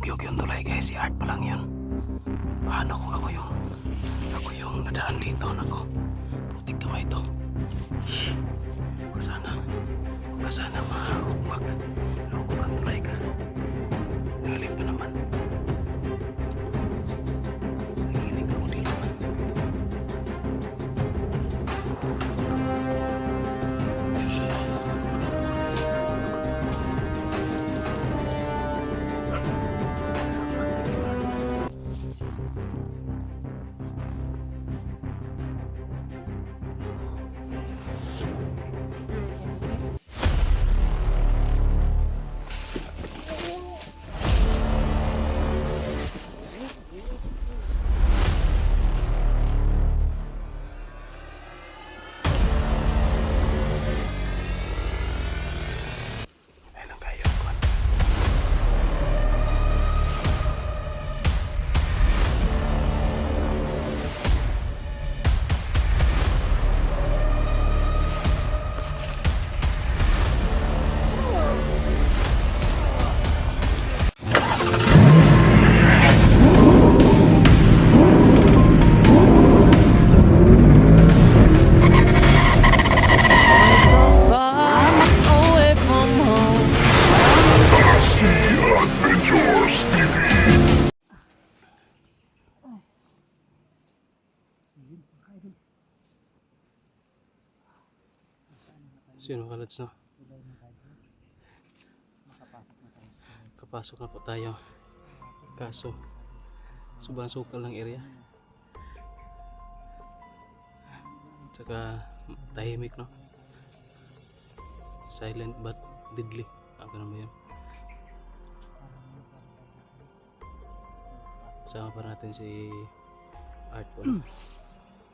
Nagyog yung tulay guys, si Art pa lang yun. Paano kung ako yung nadaan dito, nako. Putik kamay ito. Huwag sana mahugmak. Lugog ang tulay ka. Lalim pa naman. Nanginig ako dito man. Sino kalads na? Kapasok na po tayo. Kaso sobrang sukal ng area. Tsaka tahimik, no? Silent but deadly. Ganun ba yun? Kasama pa natin si Art po.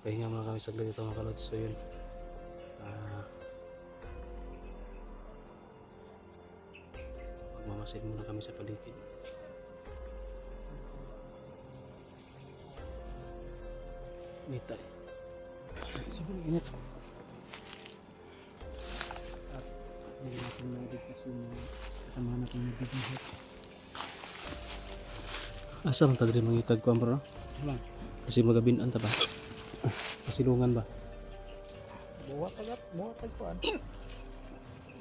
Pahinga muna kami saglit ito mga kalods. So yun, magmamasid muna kami sa paligid. Nita eh. Sobrang init. At hindi natin na-edit yung kasama natin nag-edit. Asa lang tagri mangitag ko bro? Lang. Kasi magabinan ta ba? Pasilungan ba? Buhat tagkuan.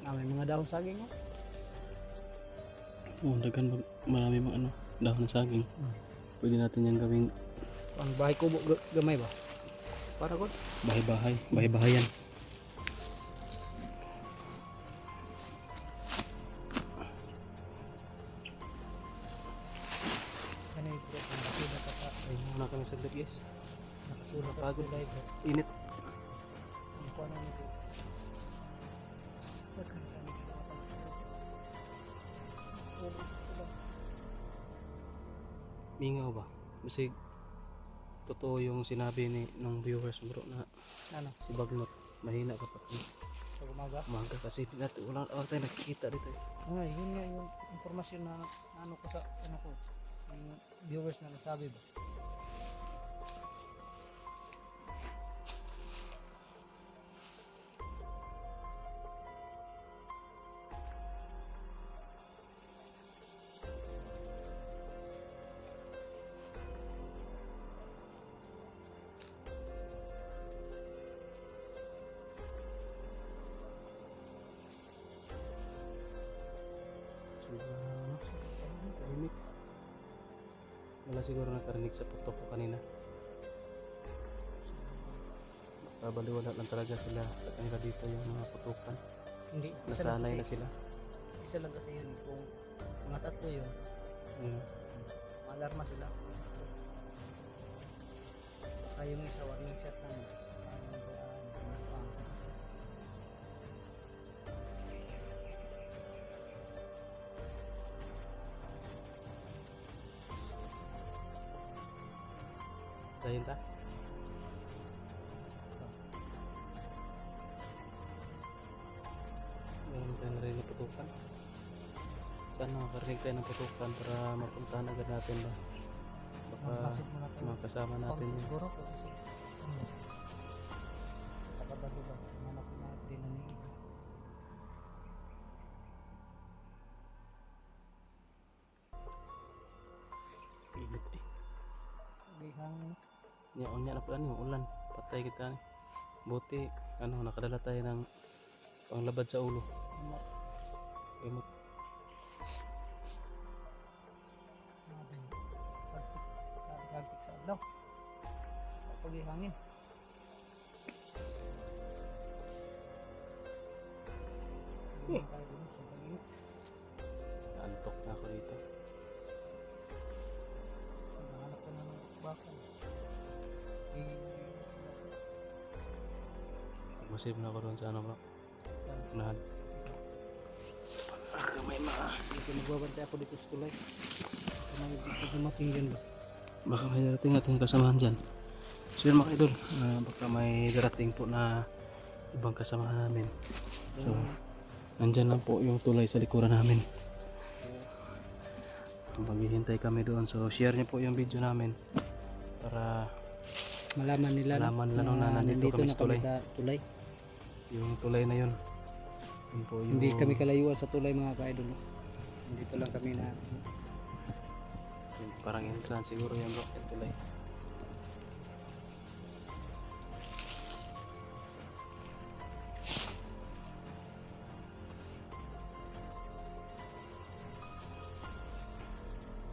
May mga dahon saging mo. Dagan marami mga dahon ng saging. Pwede natin yung gawing Ang bahay kubo gamay ba? Para ko. bahay-bahayan. Ano yung bro? Nakasulat ka pa. Ay, muna kami saglit guys. Nakasulat ka Pagod. sa live bro. Init. Ang kuan na nito. Mingaw ba? Kasi totoo yung sinabi ng viewers bro na Ano? si Bagnot mahina kapag Sa umaga? kasi wala tayo nakikita dito eh. Yun nga yung impormasyon na ano ko sa ano ko. Yung viewers na nasabi ba? Tahimik. Wala siguro nakarinig sa putok ko kanina. Baliwala lang talaga sila sa kanila dito yung mga putukan. Hindi. Nasanay na sila. Isa lang kasi yun. Kung mga tatlo yun, alarma sila. Saka yung isa warning shot lang. Dahin ta? Meron tayo narinig na putukan. Sana makarinig tayo ng putukan para mapuntahan agad natin ba? Baka makasama natin yun. Siguro po kasi takabado ba? Manap na din na niya. Unya na pala ni ulan. Patay kita ni. Buti ano nakadala tayo ng panglabad sa ulo. Emot. Gagtik sa adlaw. Pag ihangin. Antok na ako dito. Hanap ka na ng bakal. Masip na ako doon sa ano bro. Unahan. Kamay na. Dito magbabantay ako dito sa tulay. May dito dumating dyan ba? Baka may darating natin kasamahan dyan. So yun mga idol, baka may darating po na ibang kasamahan namin. So nandyan lang po yung tulay sa likuran namin. Maghihintay kami doon. So share niyo po yung video namin para Malaman nila na nandito kami na sa tulay. sa tulay. Yung tulay na yun. Yun po yung, Hindi kami kalayuan sa tulay mga ka-idol. Dito lang kami na yung parang entrance siguro yung bro, yung tulay.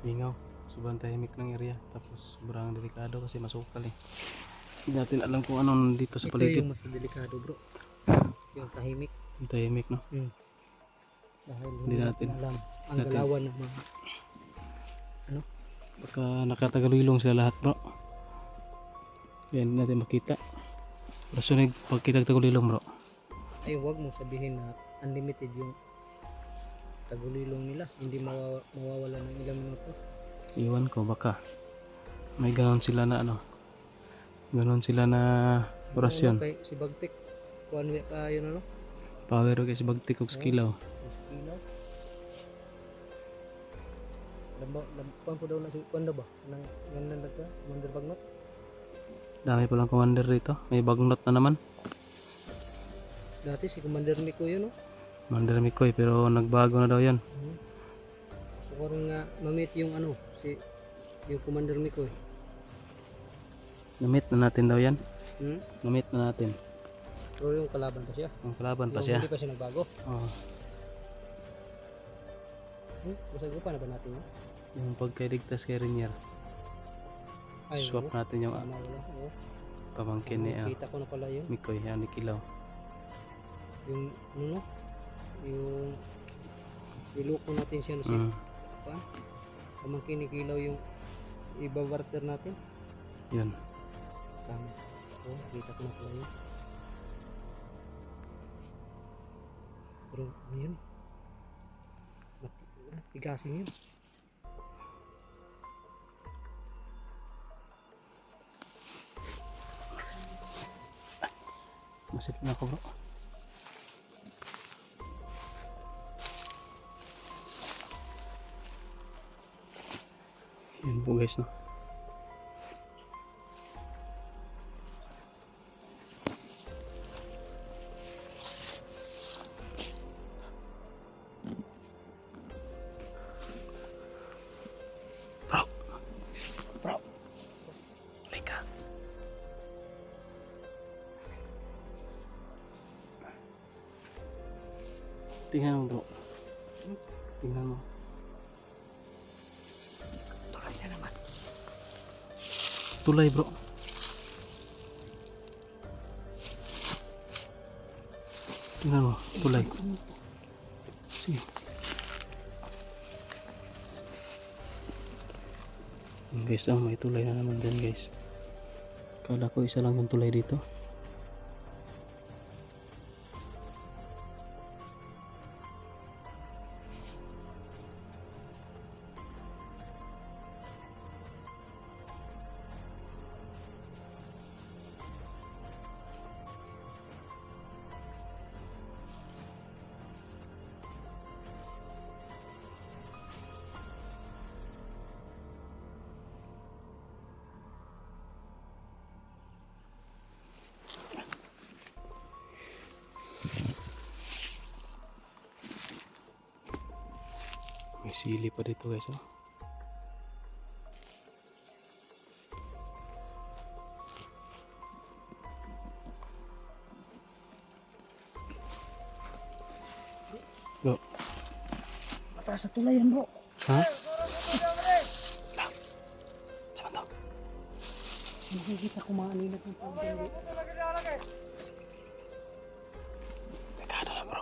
Ingaw, sobrang tahimik ng area. Tapos sobrang delikado kasi masukal eh. Hindi natin alam kung ano dito sa ito paligid. yung mas delikado bro. Yung tahimik. Yung tahimik no. Dahil Hindi natin alam ang galawan ng mga baka nakatagalilong sila lahat bro. Yan hindi natin makita. Rasonig pag kita tagulilong bro. ay wag mo sabihin na unlimited yung tagulilong nila. Hindi mawawala ng ilang minuto. Iwan ko baka may ganon sila na ano. Ganon sila na orasyon. Kay si Bagtik kuan wi ka yun ano? Power kasi bagtik og skillaw. Ilaw. Kuan po daw na si kuan daw ba? Nang ganun nagka Commander Bagnot. Dami pa lang commander dito. May bagnot na naman. Dati si Commander Miko yun no. Commander Mikoy pero nagbago na daw yan. So karon nga ma-meet yung ano si yung Commander Miko. Namit na natin daw yan. Namit na natin. Pero yung kalaban pa siya. Ang kalaban pa Yung siya. hindi pa siya nagbago. Oo. Basag pa na ba natin yun? Yung pagkailigtas kay Renier. Swap natin yung Tama wala. Oo. pamangkin ni Kita ko na pala yun. Mikoy, yan ni Kilaw. Yung ano no? Yung iloko natin siya na siya. Pa? Pamangkin ni Kilaw yung ibabarter natin. Yun. Tama. Oo, kita ko na pala yun. Pero ano yun? Tigasin yun. Masit na ako bro. Yun po guys no. Bro. Bro. Halika. Tingnan mo bro. Tingnan mo. Tulay na naman. Tulay bro. Tingnan mo. Tulay. Sige. Guys, may tulay na naman dyan guys. Kala ko isa lang yung tulay dito. May sili pa dito guys oh. taas sa tulayan bro. Ha? Saan to? Nakikita ko mga aninag ng pagdali. Teka, ano lang bro.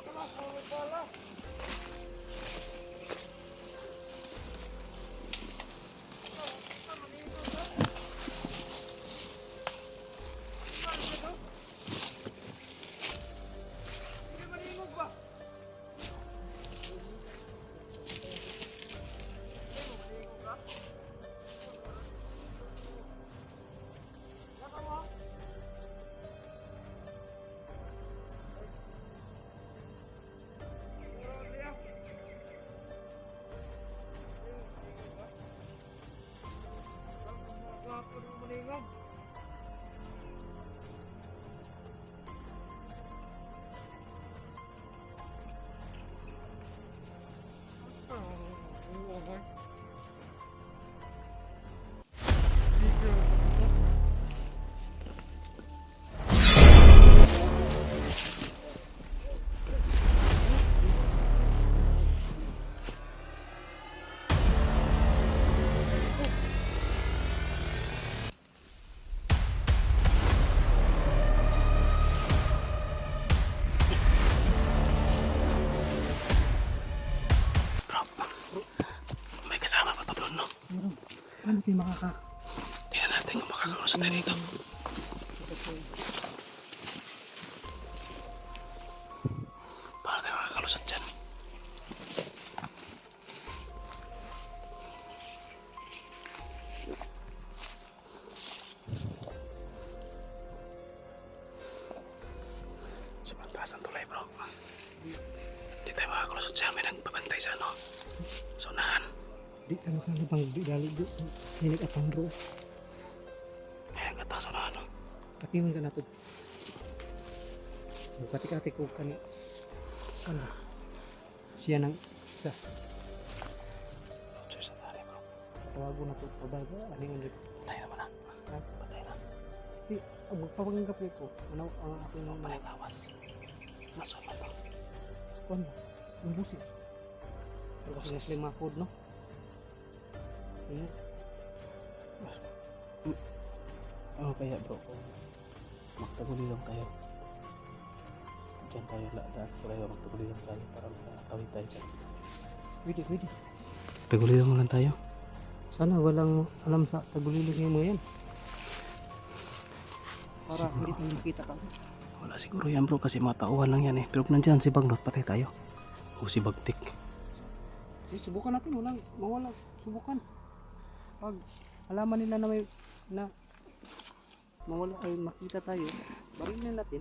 May kasama pa to doon, no? Meron. Paano tayo makaka... Tingnan natin kung makakalusot tayo dito. Paano tayo makakalusot dyan? Sobrang taas ng tulay, bro. Hindi tayo makakalusot siya. May nagpapantay sa ano. Sa unahan. Di tayo makalabang dali doon. Hinig atang bro. Ayan, katang sa unahan, no? Katihon ka na to. Bukati-kati ko kan. Ano? Siya nang isa. Cheers sa tali, bro. Tawago na to. Pabago. Aning ang Patay naman na. ha? Patay na. Di. Magpapanggap ko. Ano ang aking mga Patay tawas. Aso na to. kuan ba? Yung busis. Pero kasi Busis. lima food, no? Ingat. Ano kaya, bro? Kung magtaguli lang tayo. Diyan tayo daan sa tayo. Magtaguli lang tayo para makatawid tayo dyan. Pwede, pwede. Taguli lang lang tayo. Sana walang alam sa tagulilig mo yan. Para hindi tayo makita ka. Wala siguro yan, bro, kasi mga tauhan lang yan eh. Pero kung nandyan si Bagnot, patay tayo. O si Bagtik. Subukan natin, walang mawala. Subukan. Pag alaman nila na may na mawala ay makita tayo, barilin natin.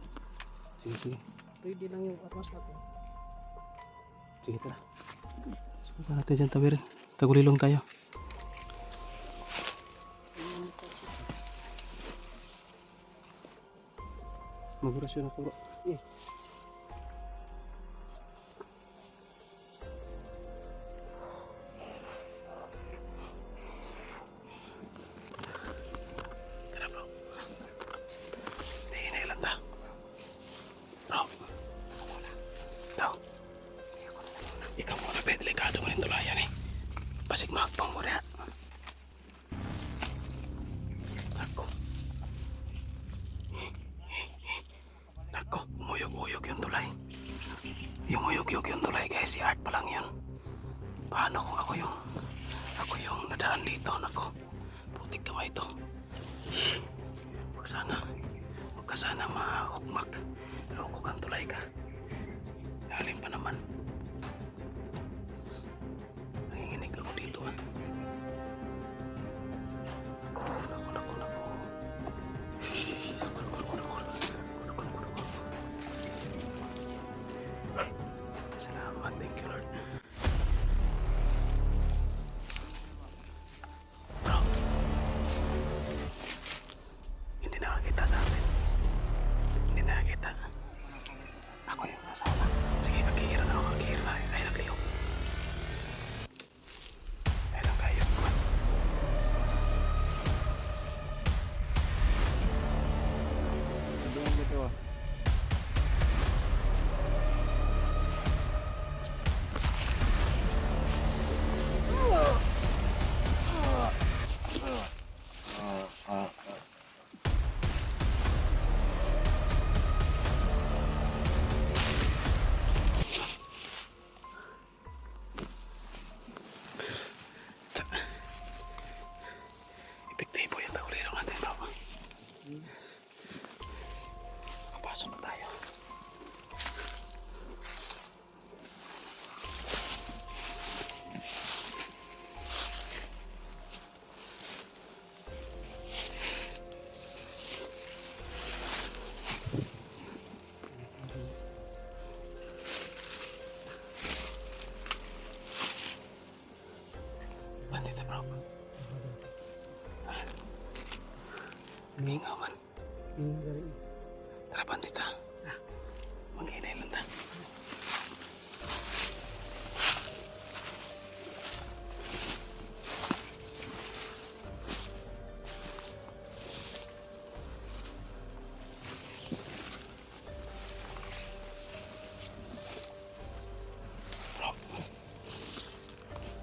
Sige, sige. Pwede lang yung atmas natin. Sige, tara. Subukan natin dyan tawirin. Tagulilong tayo. Magurasyon ako, bro. Eh. Tara, bro. Hinay lang ta. Bro. Ikaw. Ikaw muna, be. Delikado mo rin tulayan eh. Pasig mahagpang mo rin. Ako. Ako, umuyog-uyog yung tulay. Yung uyog-uyog yung tulay, guys. Si Art pa lang yun. Paano kung ako yung nadaan dito? Nako, putik kamay ito. Huwag ka sana mahukmak. Loko kang tulay ka. Lalim pa naman. Nanginginig ako dito, ah. Naku. Salamat, thank you, Lord. Bro, hindi nakakita sa atin. Hindi nakakita. Ako yung kasama. Sige, magkihira na ako. Ay, nagliyok. Ayun. gari. Tara bandita. Manghinay lang ta.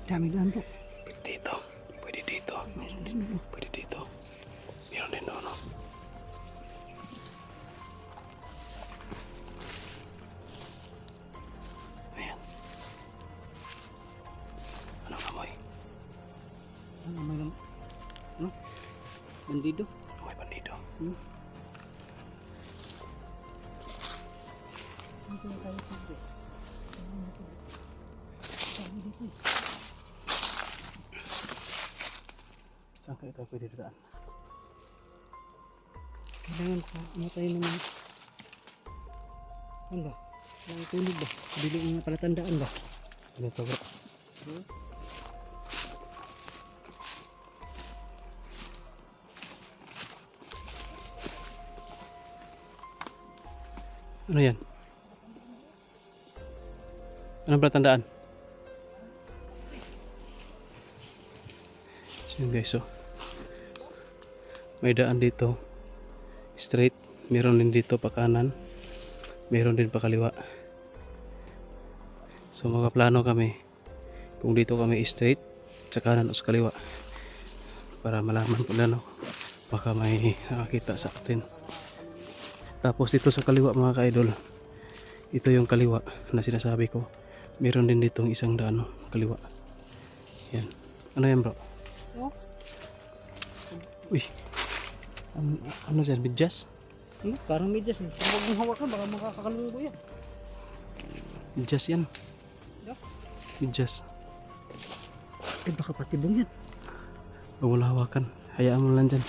Dami daan bro. Pwede dito. Pwede dito. Meron din bro. Pwede dito. Meron din doon. No? Ayan. Anong amoy? Ano may lang? Ano? Bandido. Amoy bandido. Hmm. Dito na tayo sa bro. Dami dito eh. Saan ka ito pwede daan? Kailangan ko, ano tayo naman? Ano ba? Ang tulog ba? Bili nga palatandaan ba? Dito bro. Ano yan? Anong palatandaan? So yun guys, so may daan dito straight, meron din dito pa kanan, meron din pa kaliwa. So magpaplano kami kung dito kami straight sa kanan o sa kaliwa para malaman po na no, baka may nakakita sa atin. Tapos dito sa kaliwa mga ka-idol, ito yung kaliwa na sinasabi ko, meron din ditong isang daan no, kaliwa. Yan. Ano yan bro? Oh? Uy, ano dyan? Bidyas? Hmm? Parang medyas eh. Kung huwag mong hawakan, baka makakakalunggo yan. Bidyas yan. Yeah. Bidyas. Eh baka patibong yan. Huwag mo lang hawakan. Hayaan mo lang dyan.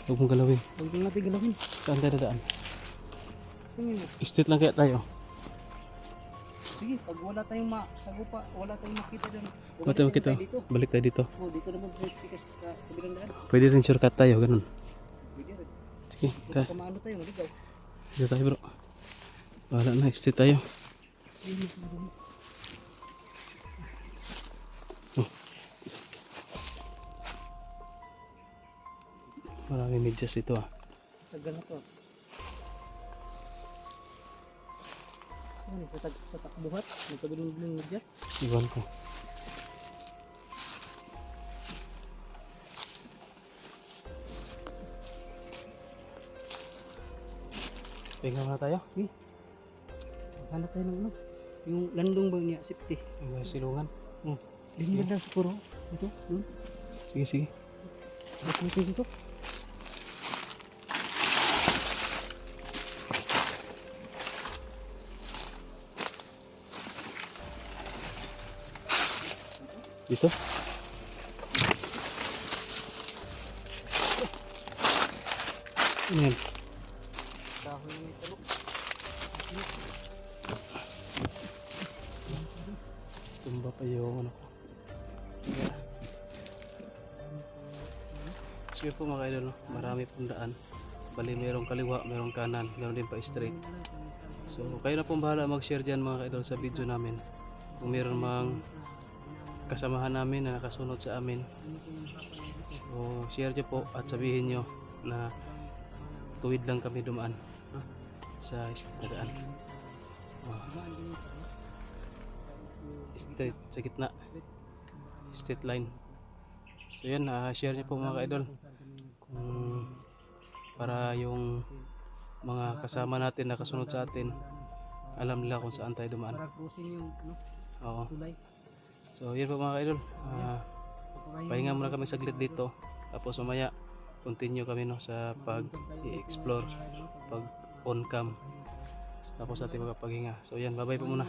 Huwag mong galawin. Huwag lang natin galawin. Saan tayo dadaan? Tingin mo. Straight lang kaya tayo. Sige, pag wala tayong sagupa, wala tayong makita dyan. Huwag tayo makita. Dito. Balik tayo dito. Oh, dito naman sa speakers sa kabilang daan. Pwede rin shortcut tayo. Ganun. Pwede rin. Sige. Kung kamaano tayo, maligaw. Dito tayo bro. Wala na. Straight tayo. Oh. Maraming medyas dito ah. Tagal na to. Saan eh? Sa takbuhat? Nagkabilong-bilong medyas? Iwan ko. Pahinga muna tayo. Hanap tayo ng ano? Yung landong ba niya, safety. May silungan. Oh, hindi ganda siguro. Ito, doon. Sige, sige. Hanap natin dito. Dito. Ano yan? Kahoy na may talok. Tumba pa yung ano ko. Sige po mga idol, no? Marami pong daan. Bali merong kaliwa, merong kanan, meron din pa straight. So kayo na pong bahala mag-share dyan mga idol sa video namin. Kung meron mang kasamahan namin na nakasunod sa amin. So share nyo po at sabihin nyo na tuwid lang kami dumaan sa straight na daan. Straight sa gitna. Straight line. So yan, share nyo po mga idol. Kung para yung mga kasama natin na kasunod sa atin, alam nila kung saan tayo dumaan. Para crossing yung ano, Oo. tulay. So yun po mga idol. Pahinga muna kami saglit dito. Tapos umaya continue kami no sa pag-i-explore, pag on cam. Tapos ating magpaghinga. So yan, bye bye po muna.